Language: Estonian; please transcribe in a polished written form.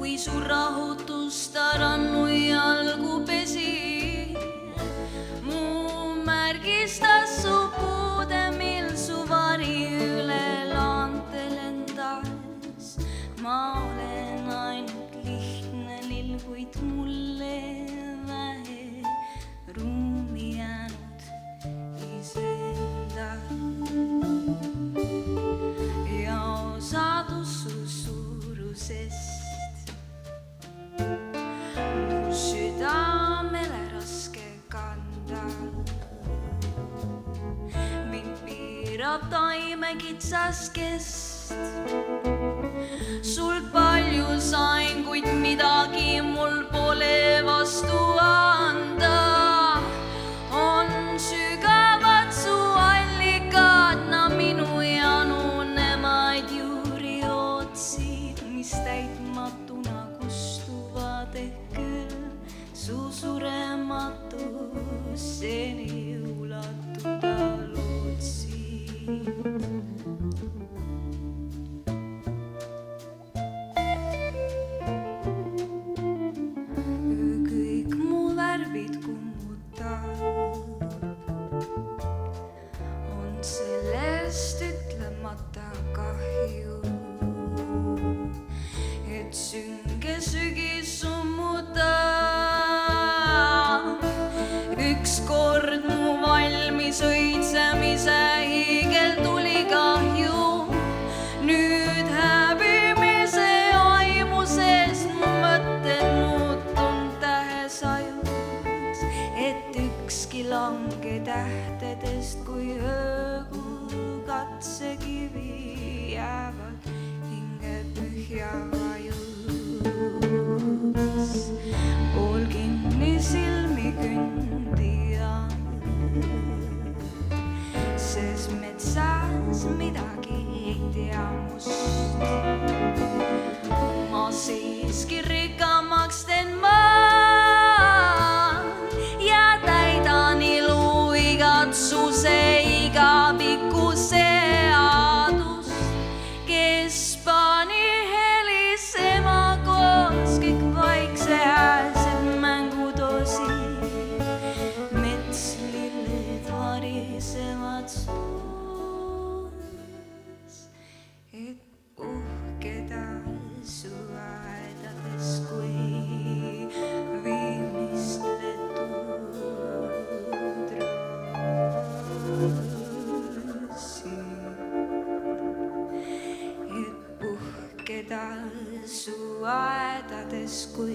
kui su rahutust rannu jalgu pesi. Mu märgistas su puude, mil su vari üle laante lendas. Ma olen ainult lihtne lill, kuid mulle vähe ruumi jäänud iseenda. Ja osadus su suurusest mu südamele raske kanda. Mind piirab taime kitsas kest. Sult palju sain, kuid midagi mul pole vastu anda. On sügavad su allikad, na minu janunemaid juuri otsid, mis täitmatuna kustuvad ehk küll su surematuseni ulatuda lootsin. Sellest ütlemata kahju, et sünge sügis summutab. Ükskord mu valmis õitsemise hiigel tuli kahju. Nüüd häbimise aimusest mu mõtted muutun tähesajuks, et ükski lange tähtedest kui katsekivi jäävad hinge pühja vajuks. Pool kinni silmi kõndija, ses metsas midagi ei tea must. Ma siiski rikkamaks teen maan ja täidan ilu igatsuse igaviku seadus, kes pani helisema koos kõik vaikse äälsed mängudosi. Metslilled varisevad suus, et puhkeda su aedades kui viimist letud roosi. Et puhkeda su aedades kui